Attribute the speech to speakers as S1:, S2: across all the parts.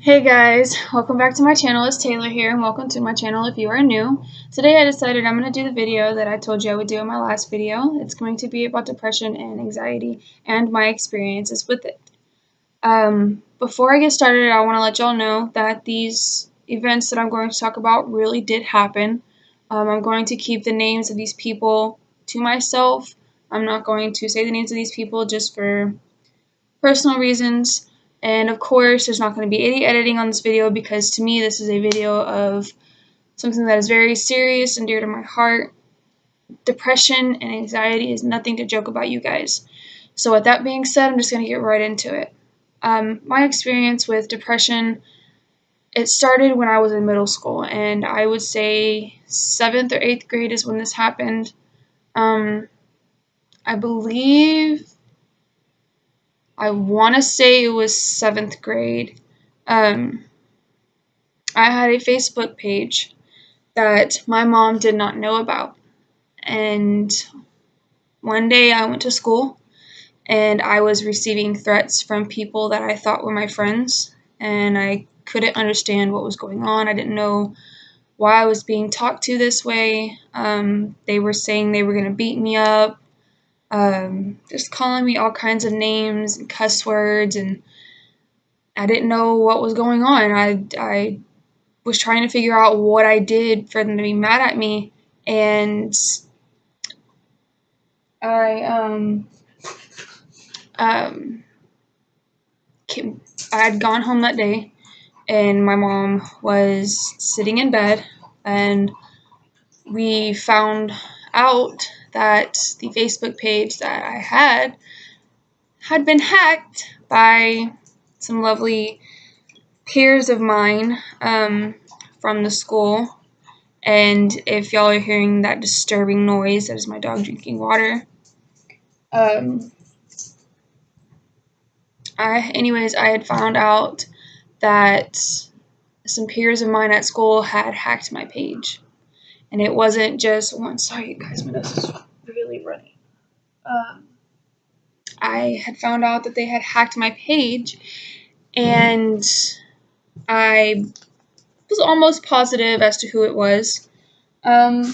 S1: Hey guys, welcome back to my channel. It's Taylor here, and welcome to my channel if you are new. Today I decided I'm going to do the video that I told you I would do in my last video. It's going to be about depression and anxiety and my experiences with it. Before I get started, I want to let y'all know that these events that I'm going to talk about really did happen. I'm going to keep the names of these people to myself. I'm not going to say the names of these people just for personal reasons. And of course, there's not going to be any editing on this video because to me, this is a video of something that is very serious and dear to my heart. Depression and anxiety is nothing to joke about, you guys. So with that being said, I'm just going to get right into it. My experience with depression, it started when I was in middle school, and I would say 7th or 8th grade is when this happened. I believe I want to say it was 7th grade. I had a Facebook page that my mom did not know about. And one day I went to school and I was receiving threats from people that I thought were my friends. And I couldn't understand what was going on. I didn't know why I was being talked to this way. They were saying they were going to beat me up. Just calling me all kinds of names and cuss words, and I didn't know what was going on. I was trying to figure out what I did for them to be mad at me, and I um I had gone home that day, and my mom was sitting in bed, and we found out that the Facebook page that I had been hacked by some lovely peers of mine from the school. And if y'all are hearing that disturbing noise, that is my dog drinking water. I had found out that some peers of mine at school had hacked my page. And it wasn't just one. Sorry, you guys, my nose is really runny. I had found out that they had hacked my page, and I was almost positive as to who it was. I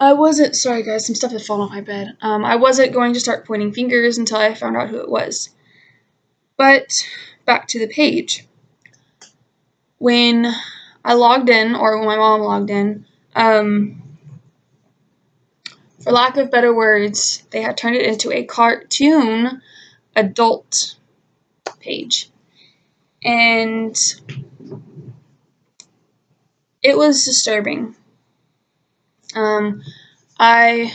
S1: wasn't, sorry guys, some stuff had fallen off my bed. I wasn't going to start pointing fingers until I found out who it was. But back to the page. When I logged in, or when my mom logged in, for lack of better words, they had turned it into a cartoon adult page. And it was disturbing. I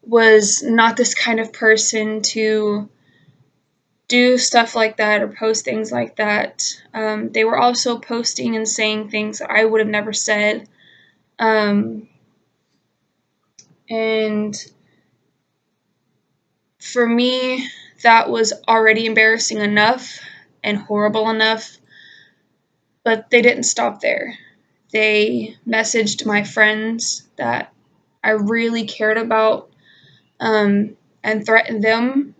S1: was not this kind of person to do stuff like that or post things like that. They were also posting and saying things that I would have never said. And for me, that was already embarrassing enough and horrible enough, but they didn't stop there. They messaged my friends that I really cared about and threatened them.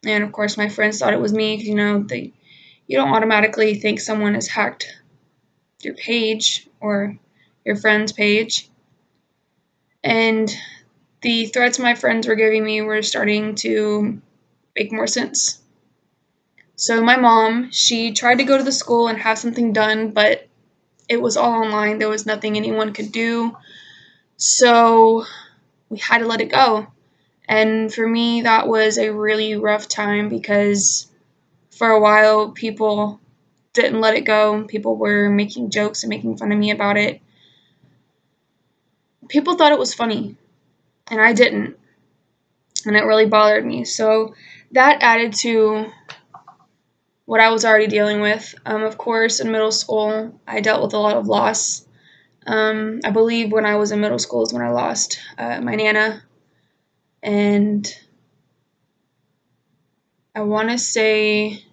S1: And of course, my friends thought it was me. You don't automatically think someone has hacked your page or your friend's page. And the threats my friends were giving me were starting to make more sense. So my mom, she tried to go to the school and have something done, but it was all online. There was nothing anyone could do. So we had to let it go. And for me, that was a really rough time because for a while, people didn't let it go. People were making jokes and making fun of me about it. People thought it was funny, and I didn't. And it really bothered me. So that added to what I was already dealing with. Of course, in middle school, I dealt with a lot of loss. I believe when I was in middle school is when I lost my Nana. And I want to say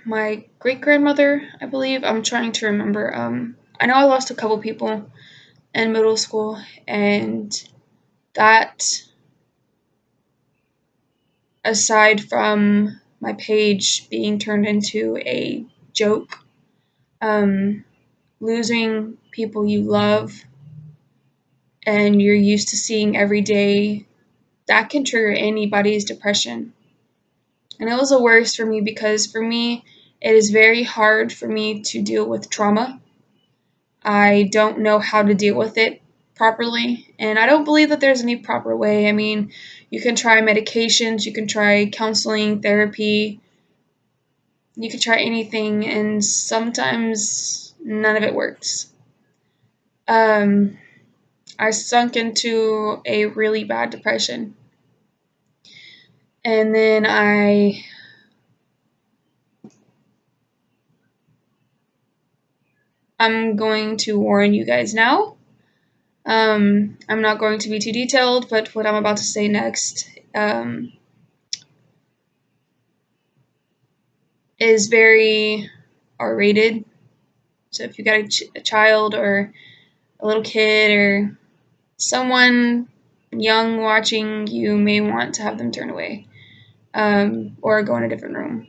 S1: my great-grandmother, I believe. I'm trying to remember. I know I lost a couple people in middle school, and that aside from my page being turned into a joke, losing people you love and you're used to seeing every day, that can trigger anybody's depression. And it was the worst for me because for me, it is very hard for me to deal with trauma. I don't know how to deal with it properly, and I don't believe that there's any proper way. I mean, you can try medications, you can try counseling, therapy, you can try anything, and sometimes none of it works. I sunk into a really bad depression, and then I'm going to warn you guys now. I'm not going to be too detailed, but what I'm about to say next is very R-rated. So if you got a child or a little kid or someone young watching, you may want to have them turn away or go in a different room.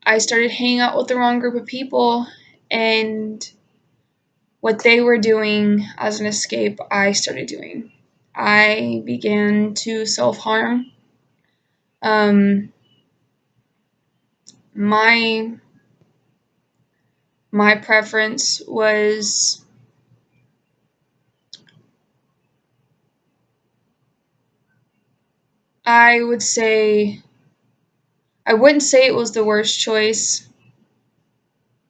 S1: I started hanging out with the wrong group of people, and what they were doing as an escape, I started doing. I began to self-harm. My preference was I would say I wouldn't say it was the worst choice,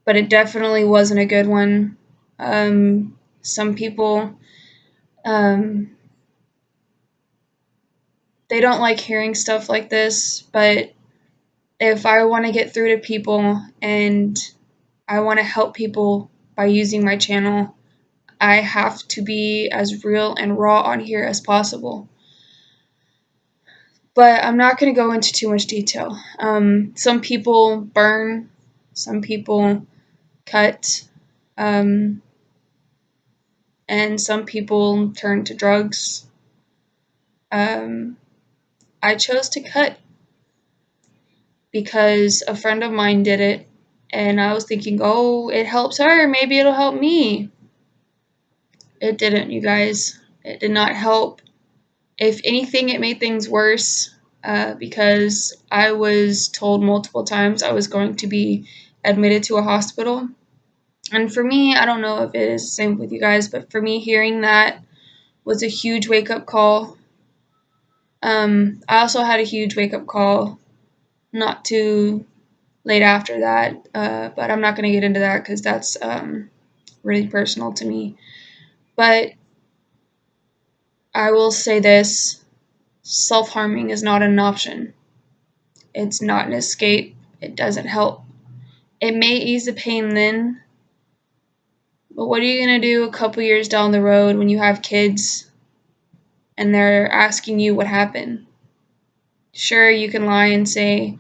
S1: but it definitely wasn't a good one. Some people they don't like hearing stuff like this, but if I want to get through to people and I want to help people by using my channel, I have to be as real and raw on here as possible. But I'm not going to go into too much detail. Some people burn, some people cut, and some people turn to drugs. I chose to cut because a friend of mine did it, and I was thinking, oh, it helps her, maybe it'll help me. It didn't, you guys. It did not help. If anything, it made things worse because I was told multiple times I was going to be admitted to a hospital. And for me, I don't know if it is the same with you guys, but for me, hearing that was a huge wake-up call. I also had a huge wake-up call not too late after that, but I'm not going to get into that because that's really personal to me. But I will say this, self-harming is not an option. It's not an escape. It doesn't help. It may ease the pain then, but what are you going to do a couple years down the road when you have kids and they're asking you what happened? Sure, you can lie and say,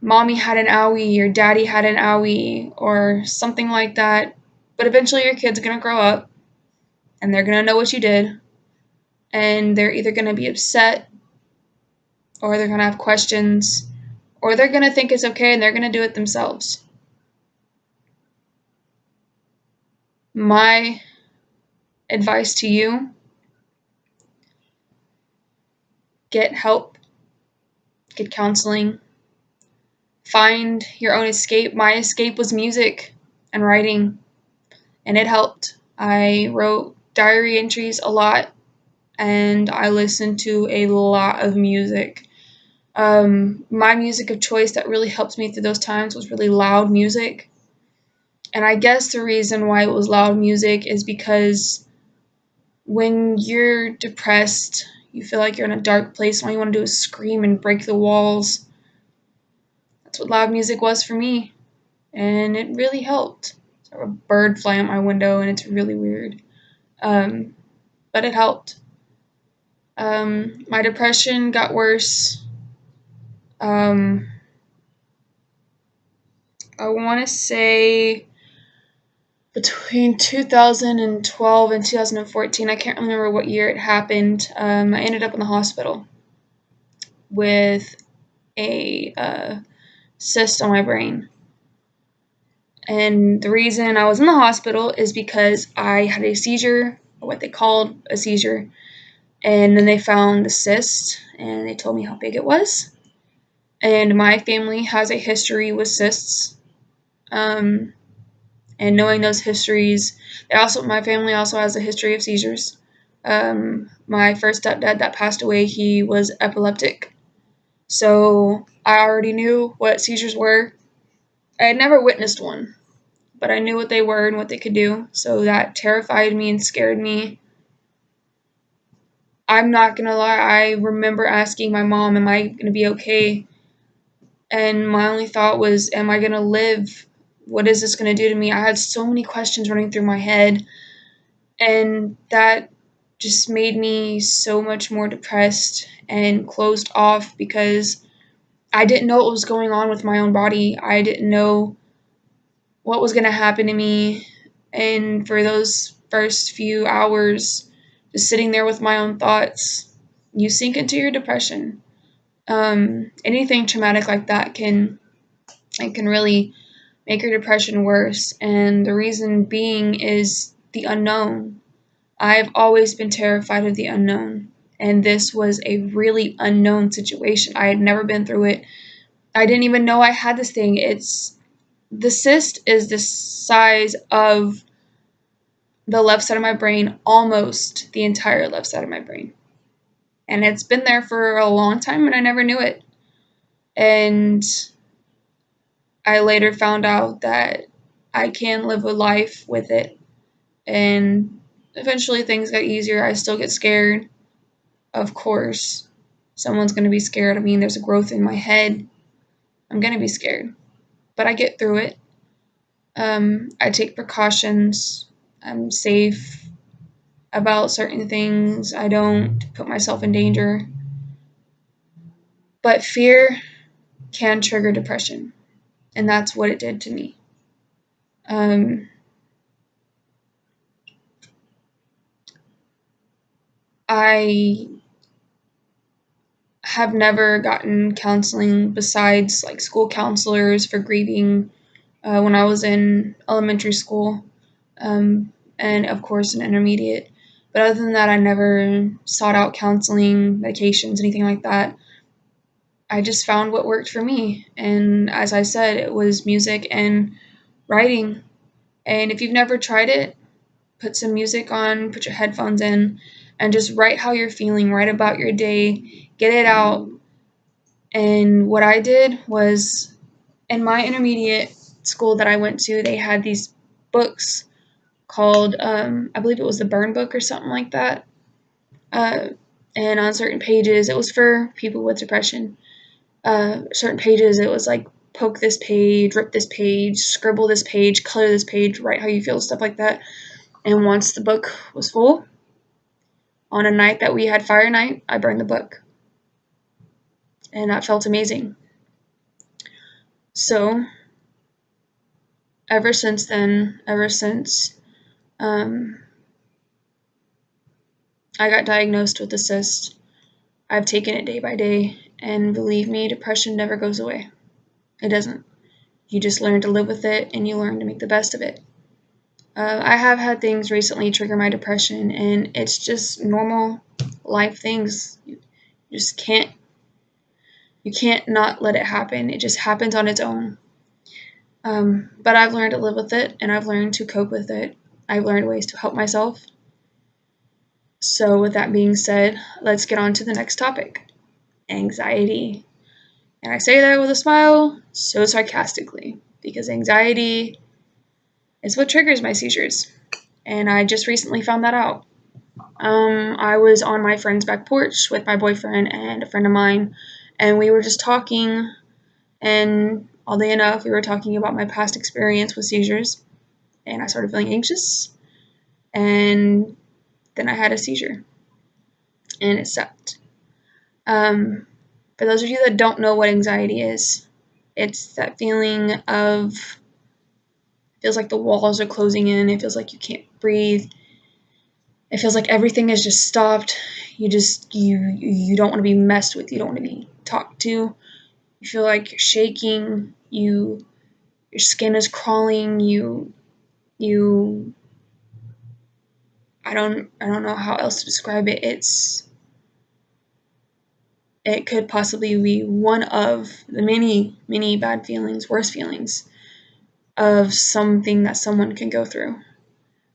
S1: Mommy had an owie or Daddy had an owie or something like that, but eventually your kid's going to grow up and they're going to know what you did, and they're either going to be upset or they're going to have questions or they're going to think it's okay and they're going to do it themselves. My advice to you, get help, get counseling, find your own escape. My escape was music and writing, and it helped. I wrote diary entries a lot, and I listened to a lot of music. My music of choice that really helped me through those times was really loud music. And I guess the reason why it was loud music is because when you're depressed, you feel like you're in a dark place, and all you want to do is scream and break the walls. That's what loud music was for me, and it really helped. There's a bird flying out my window, and it's really weird, but it helped. My depression got worse. I want to say between 2012 and 2014, I can't remember what year it happened, I ended up in the hospital with a cyst on my brain. And the reason I was in the hospital is because I had a seizure, or what they called a seizure, and then they found the cyst, and they told me how big it was. And my family has a history with cysts, and knowing those histories, my family also has a history of seizures. My first stepdad that passed away, he was epileptic, so I already knew what seizures were. I had never witnessed one, but I knew what they were and what they could do, so that terrified me and scared me. I'm not gonna lie, I remember asking my mom, am I gonna be okay? And my only thought was, am I gonna live? What is this gonna do to me? I had so many questions running through my head, and that just made me so much more depressed and closed off because I didn't know what was going on with my own body. I didn't know what was going to happen to me. And for those first few hours, just sitting there with my own thoughts, you sink into your depression. Anything traumatic like that can really make your depression worse. And the reason being is the unknown. I've always been terrified of the unknown, and this was a really unknown situation. I had never been through it. I didn't even know I had this thing. The cyst is the size of the left side of my brain, almost the entire left side of my brain. And it's been there for a long time, and I never knew it. And I later found out that I can live a life with it, and eventually things got easier. I still get scared. Of course, someone's going to be scared of me and there's a growth in my head. I'm going to be scared, but I get through it. I take precautions. I'm safe about certain things. I don't put myself in danger. But fear can trigger depression, and that's what it did to me. I have never gotten counseling besides like school counselors for grieving when I was in elementary school, and of course in intermediate. But other than that, I never sought out counseling, medications, anything like that. I just found what worked for me. And as I said, it was music and writing. And if you've never tried it, put some music on, put your headphones in, and just write how you're feeling, write about your day, get it out. And what I did was, in my intermediate school that I went to, they had these books called, I believe it was the Burn Book or something like that. And on certain pages, it was for people with depression. Certain pages, it was like poke this page, rip this page, scribble this page, color this page, write how you feel, stuff like that. And once the book was full, on a night that we had fire night, I burned the book. And that felt amazing. So, ever since I got diagnosed with a cyst, I've taken it day by day, and believe me, depression never goes away. It doesn't. You just learn to live with it, and you learn to make the best of it. I have had things recently trigger my depression, and it's just normal life things. You just can't not let it happen. It just happens on its own. But I've learned to live with it, and I've learned to cope with it. I've learned ways to help myself. So with that being said, let's get on to the next topic. Anxiety. And I say that with a smile, so sarcastically, because anxiety is what triggers my seizures. And I just recently found that out. I was on my friend's back porch with my boyfriend and a friend of mine, and we were just talking, and oddly enough, we were talking about my past experience with seizures, and I started feeling anxious, and then I had a seizure, and it sucked. For those of you that don't know what anxiety is, it's that feeling of feels like the walls are closing in. It feels like you can't breathe. It feels like everything is just stopped. You don't want to be messed with. You don't want to be talked to. You feel like you're shaking. Your skin is crawling. I don't know how else to describe it. It could possibly be one of the many bad feelings, worse feelings of something that someone can go through.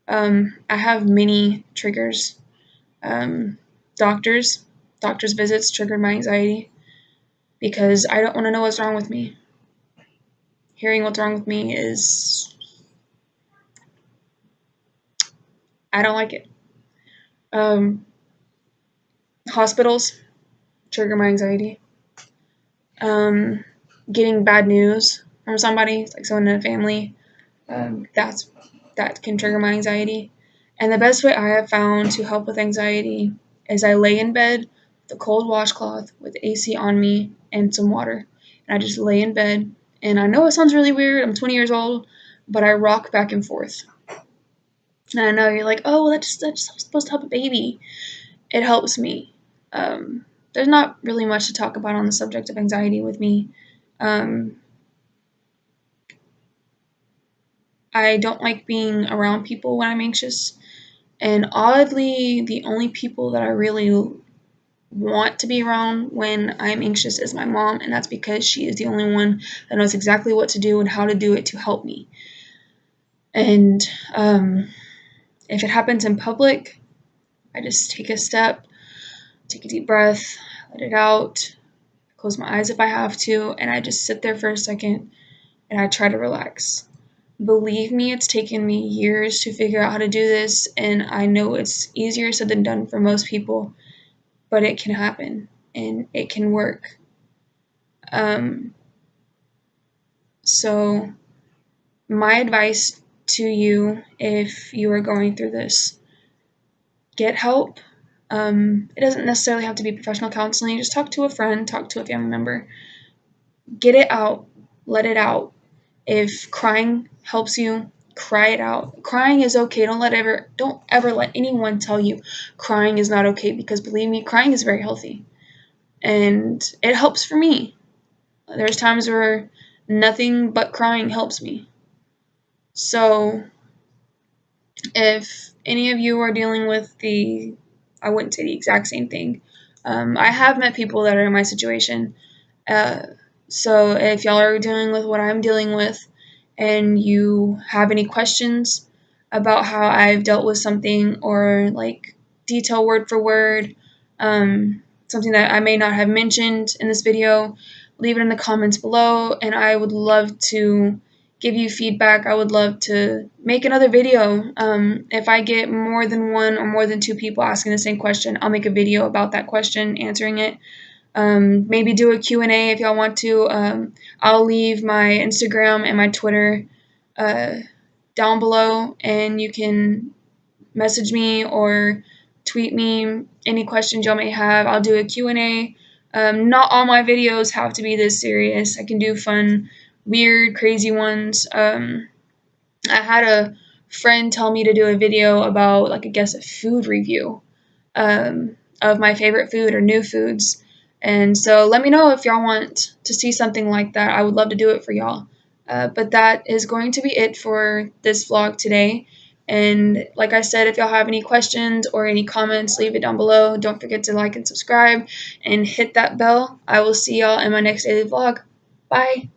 S1: I have many triggers. Doctors visits triggered my anxiety because I don't want to know what's wrong with me. Hearing what's wrong with me I don't like it. Hospitals trigger my anxiety. Getting bad news from somebody, like someone in a family, that can trigger my anxiety. And the best way I have found to help with anxiety is I lay in bed with a cold washcloth with AC on me and some water. And I just lay in bed. And I know it sounds really weird. I'm 20 years old, but I rock back and forth. And I know you're like, oh, well, that's supposed to help a baby. It helps me. There's not really much to talk about on the subject of anxiety with me. I don't like being around people when I'm anxious. And oddly, the only people that I really want to be around when I'm anxious is my mom, and that's because she is the only one that knows exactly what to do and how to do it to help me. And if it happens in public, I just take a step, take a deep breath, let it out, close my eyes if I have to, and I just sit there for a second and I try to relax. Believe me, it's taken me years to figure out how to do this, and I know it's easier said than done for most people, but it can happen and it can work. So my advice to you, if you are going through this, get help. It doesn't necessarily have to be professional counseling. Just talk to a friend, talk to a family member. Get it out. Let it out. If crying helps you, cry it out. Crying is okay. Don't ever let anyone tell you crying is not okay, because believe me, crying is very healthy. And it helps for me. There's times where nothing but crying helps me. So if any of you are dealing with I wouldn't say the exact same thing. I have met people that are in my situation. So if y'all are dealing with what I'm dealing with and you have any questions about how I've dealt with something, or like detail word for word, something that I may not have mentioned in this video, leave it in the comments below, and I would love to give you feedback. I would love to make another video. If I get more than one or more than two people asking the same question, I'll make a video about that question, answering it. Maybe do a Q&A if y'all want to. I'll leave my Instagram and my Twitter down below, and you can message me or tweet me any questions y'all may have. I'll do a Q&A. Not all my videos have to be this serious. I can do fun, weird, crazy ones. I had a friend tell me to do a video about, like, I guess, a food review of my favorite food or new foods. And so let me know if y'all want to see something like that. I would love to do it for y'all. But that is going to be it for this vlog today. And like I said, if y'all have any questions or any comments, leave it down below. Don't forget to like and subscribe and hit that bell. I will see y'all in my next daily vlog. Bye.